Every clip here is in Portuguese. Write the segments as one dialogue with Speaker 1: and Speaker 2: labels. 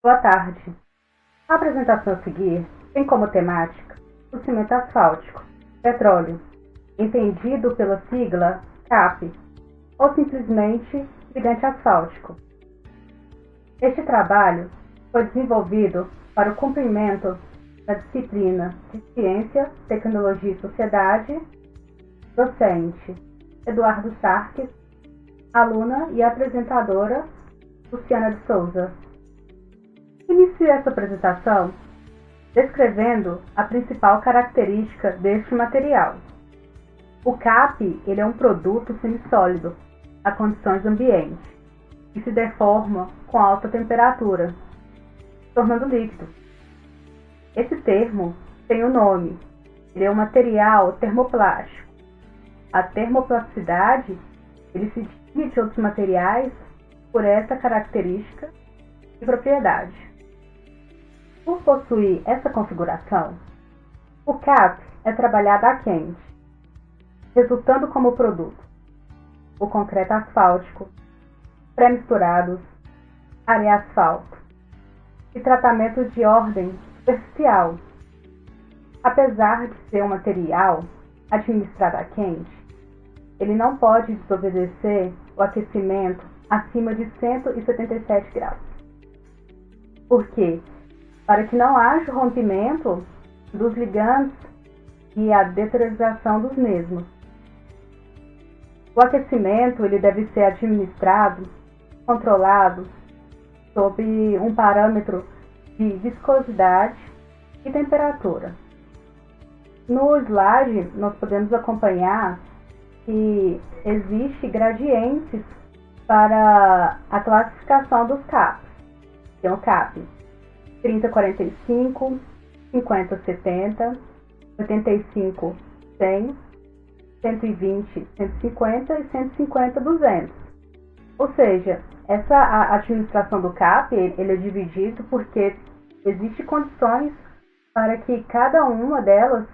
Speaker 1: Boa tarde. A apresentação a seguir tem como temática o cimento asfáltico, petróleo, entendido pela sigla CAP, ou simplesmente gigante asfáltico. Este trabalho foi desenvolvido para o cumprimento da disciplina de Ciência, Tecnologia e Sociedade, docente Eduardo Sarques, aluna e apresentadora Luciana de Souza. Inicio essa apresentação descrevendo a principal característica deste material. O CAP ele é um produto semissólido a condições ambientes e se deforma com alta temperatura, tornando líquido. Esse termo tem um nome, ele é um material termoplástico. A termoplasticidade ele se distingue de outros materiais por essa característica e propriedade. Por possuir essa configuração, o CAP é trabalhado a quente, resultando como produto o concreto asfáltico, pré-misturados, areia-asfalto e tratamento de ordem superficial. Apesar de ser um material administrado a quente, ele não pode desobedecer o aquecimento acima de 177 graus. Por quê? Para que não haja o rompimento dos ligantes e a deteriorização dos mesmos. O aquecimento ele deve ser administrado, controlado, sob um parâmetro de viscosidade e temperatura. No slide, nós podemos acompanhar que existe gradientes para a classificação dos CAPs. Tem o CAP 30-45, 50-70, 85-100, 120-150 e 150-200. Ou seja, essa administração do CAP ele é dividido porque existem condições para que cada uma delas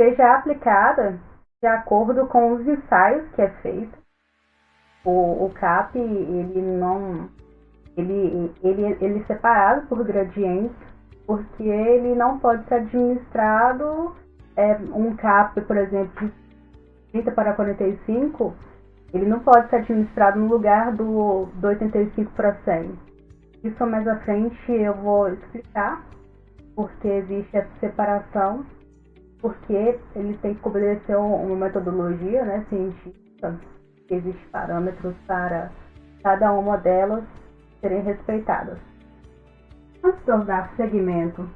Speaker 1: seja aplicada de acordo com os ensaios que é feito. O CAP ele é separado por gradientes, porque ele não pode ser administrado um CAP, por exemplo, de 30-45, ele não pode ser administrado no lugar do 85-100. Isso mais à frente eu vou explicar, porque existe essa separação, porque ele tem que obedecer uma metodologia, né, científica. Existem parâmetros para cada uma delas serem respeitadas. Antes de eu dar seguimento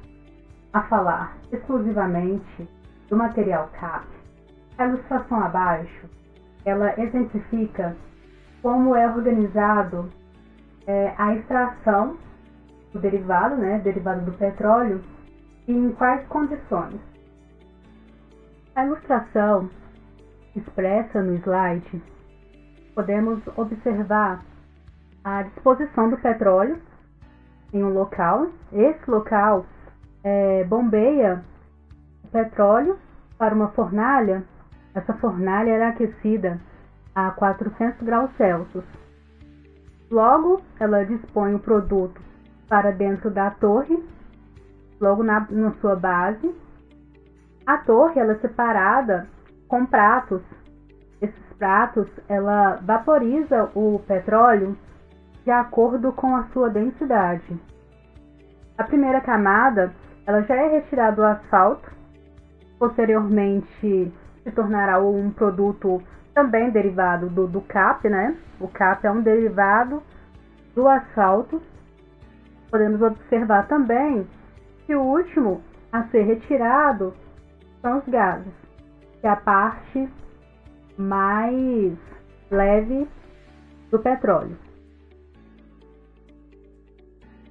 Speaker 1: a falar exclusivamente do material CAP, a ilustração abaixo ela exemplifica como é organizado a extração do derivado, derivado do petróleo, e em quais condições. A ilustração expressa no slide, podemos observar a disposição do petróleo em um local. Esse local bombeia o petróleo para uma fornalha. Essa fornalha é aquecida a 400 graus Celsius. Logo, ela dispõe o produto para dentro da torre, logo na sua base. A torre ela é separada com pratos. Esses pratos ela vaporiza o petróleo de acordo com a sua densidade. A primeira camada ela já é retirada do asfalto, posteriormente se tornará um produto também derivado do CAP, O CAP é um derivado do asfalto. Podemos observar também que o último a ser retirado são os gases, que é a parte mais leve do petróleo.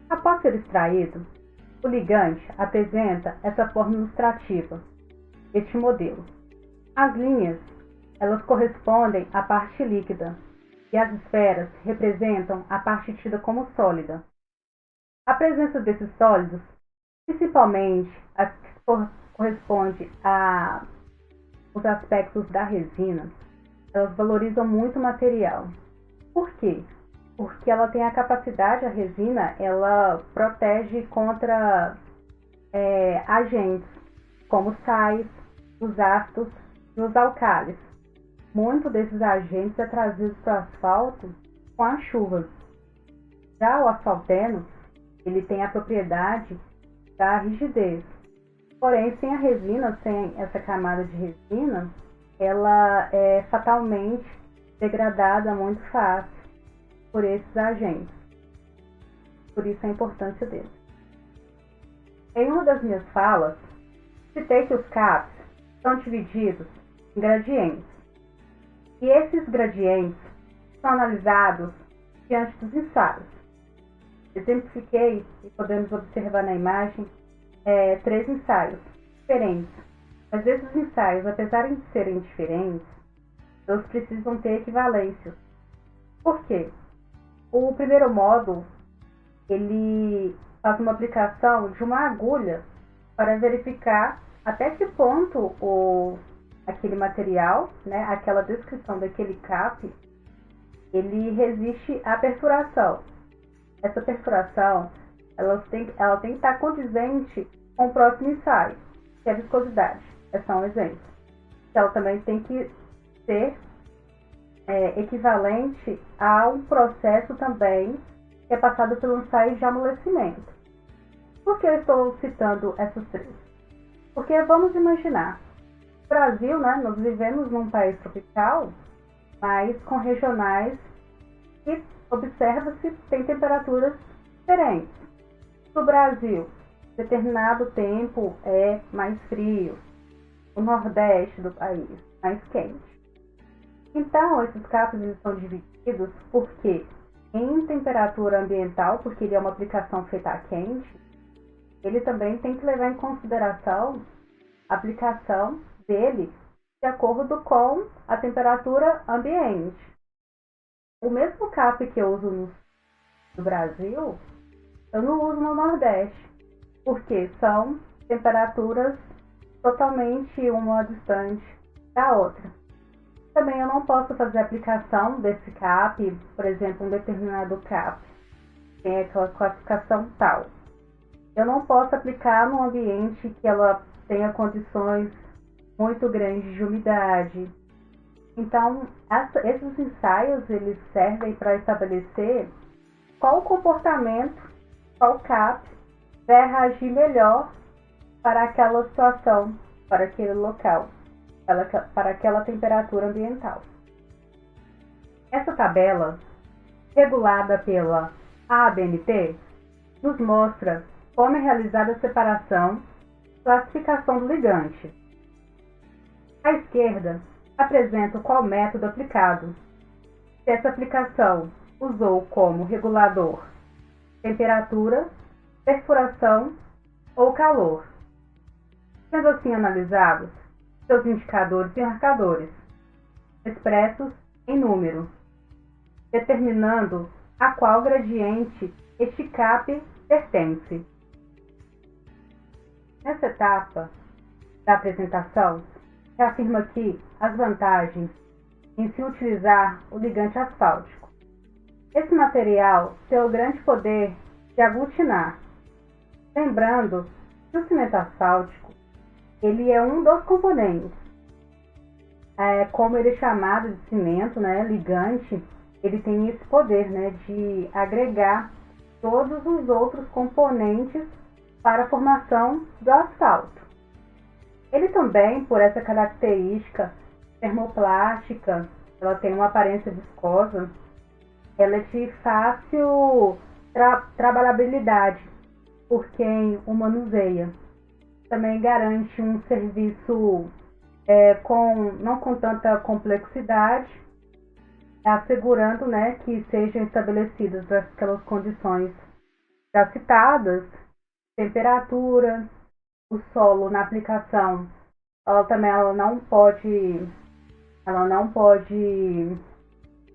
Speaker 1: Após ser extraído, o ligante apresenta essa forma ilustrativa, este modelo. As linhas, elas correspondem à parte líquida e as esferas representam a parte tida como sólida. A presença desses sólidos, principalmente a que corresponde aos aspectos da resina, elas valorizam muito o material. Por quê? porque ela tem a capacidade, a resina, ela protege contra agentes como sais, os ácidos e os alcális. Muito desses agentes é trazido para o asfalto com a chuva. Já o asfalteno, ele tem a propriedade da rigidez. Porém, sem a resina, sem essa camada de resina, ela é fatalmente degradada muito fácil por esses agentes. Por isso a importância deles. Em uma das minhas falas, citei que os CAPs são divididos em gradientes. E esses gradientes são analisados diante dos ensaios. Exemplifiquei, e podemos observar na imagem, 3 ensaios diferentes. Mas esses ensaios, apesar de serem diferentes, eles precisam ter equivalências. Por quê? O primeiro módulo, ele faz uma aplicação de uma agulha para verificar até que ponto aquele material, né, aquela descrição daquele CAP, ele resiste à perfuração. Essa perfuração, ela tem que estar condizente com o próximo ensaio, que é a viscosidade. É só um exemplo. Ela também tem que ser equivalente a um processo também que é passado pelo ensaio de amolecimento. Por que eu estou citando essas 3? Porque vamos imaginar, no Brasil, né, nós vivemos num país tropical, mas com regionais que observa-se tem temperaturas diferentes. No Brasil, determinado tempo é mais frio, o nordeste do país mais quente. Então, esses CAPs eles são divididos porque em temperatura ambiental, porque ele é uma aplicação feita a quente, ele também tem que levar em consideração a aplicação dele de acordo com a temperatura ambiente. O mesmo CAP que eu uso no Brasil, eu não uso no Nordeste, porque são temperaturas totalmente uma distante da outra. Também eu não posso fazer aplicação desse CAP, por exemplo, um determinado CAP, tem aquela classificação tal. Eu não posso aplicar num ambiente que ela tenha condições muito grandes de umidade. Então, esses ensaios eles servem para estabelecer qual o comportamento, qual CAP vai reagir melhor para aquela situação, para aquele local, para aquela temperatura ambiental. Essa tabela, regulada pela ABNT, nos mostra como é realizada a separação e classificação do ligante. À esquerda, apresenta qual método aplicado. Se essa aplicação usou como regulador temperatura, perfuração ou calor. Sendo assim analisados seus indicadores e marcadores, expressos em número, determinando a qual gradiente este CAP pertence. Nessa etapa da apresentação, reafirma aqui as vantagens em se utilizar o ligante asfáltico. Esse material tem o grande poder de aglutinar. Lembrando que o cimento asfáltico ele é um dos componentes. Como ele é chamado de cimento, né, ligante, ele tem esse poder, né, de agregar todos os outros componentes para a formação do asfalto. Ele também, por essa característica termoplástica, ela tem uma aparência viscosa, ela é de fácil trabalhabilidade por quem o manuseia. Também garante um serviço não com tanta complexidade, assegurando, né, que sejam estabelecidas aquelas condições já citadas, temperatura, o solo na aplicação, ela não pode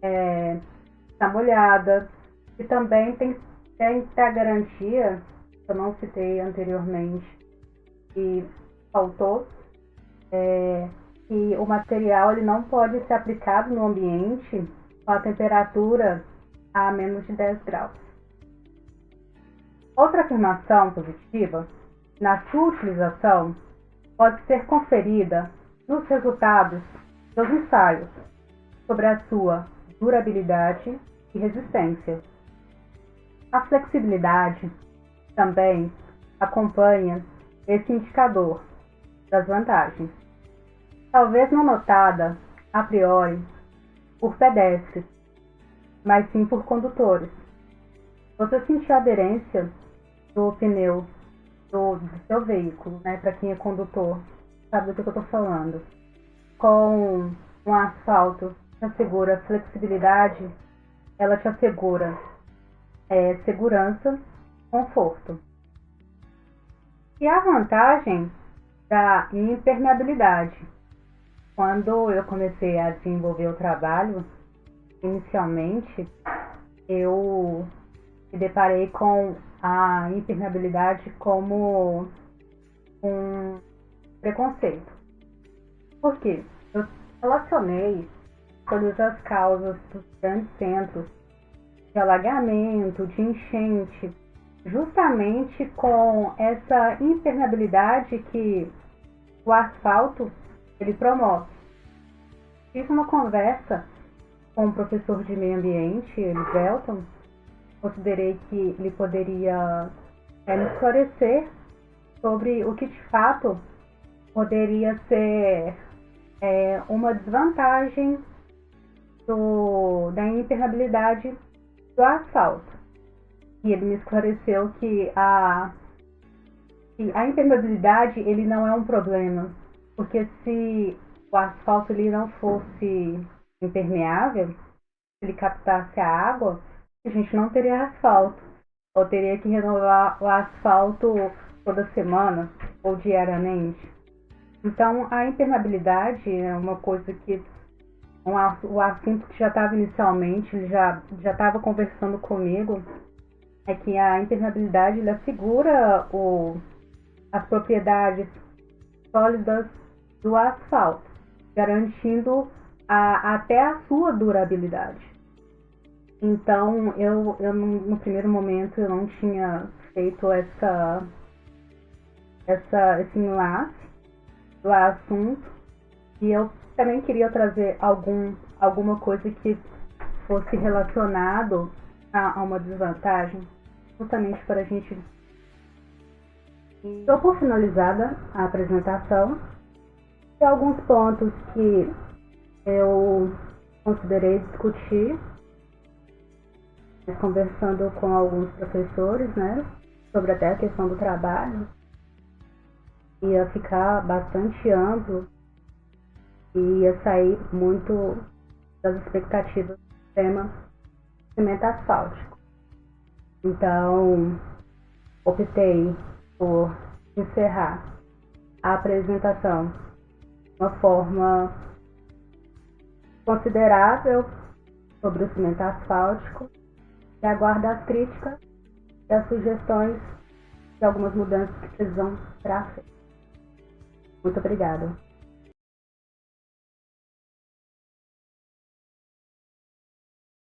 Speaker 1: estar molhada, e também tem que ter a garantia, que eu não citei anteriormente e faltou, que o material ele não pode ser aplicado no ambiente com a temperatura a menos de 10 graus. Outra afirmação positiva, na sua utilização, pode ser conferida nos resultados dos ensaios sobre a sua durabilidade e resistência. A flexibilidade também acompanha esse indicador das vantagens, talvez não notada a priori por pedestres, mas sim por condutores. Você sentir a aderência do pneu do seu veículo, né, para quem é condutor, sabe do que eu estou falando, com um asfalto que assegura flexibilidade, ela te assegura segurança, conforto. E a vantagem da impermeabilidade. Quando eu comecei a desenvolver o trabalho, inicialmente, eu me deparei com a impermeabilidade como um preconceito. Por quê? Eu relacionei todas as causas dos grandes centros de alagamento, de enchente, justamente com essa impermeabilidade que o asfalto ele promove. Fiz uma conversa com um professor de meio ambiente, Elivelton. Considerei que ele poderia me esclarecer sobre o que de fato poderia ser uma desvantagem da impermeabilidade do asfalto. E ele me esclareceu que a impermeabilidade ele não é um problema, porque se o asfalto ele não fosse impermeável, se ele captasse a água, a gente não teria asfalto, ou teria que renovar o asfalto toda semana ou diariamente. Então, a impermeabilidade é uma coisa que o assunto que já estava inicialmente, ele já estava conversando comigo, é que a impermeabilidade ele assegura as propriedades sólidas do asfalto, garantindo até a sua durabilidade. Então, eu no primeiro momento eu não tinha feito esse enlace do assunto, e eu também queria trazer alguma coisa que fosse relacionado a uma desvantagem, justamente para a gente. Estou por finalizada a apresentação. Tem alguns pontos que eu considerei discutir, conversando com alguns professores, né, sobre até a questão do trabalho. Ia ficar bastante amplo e ia sair muito das expectativas do tema cimento asfáltico. Então, optei por encerrar a apresentação de uma forma considerável sobre o cimento asfáltico e aguardo as críticas e as sugestões de algumas mudanças que precisam ser feitas. Muito obrigada.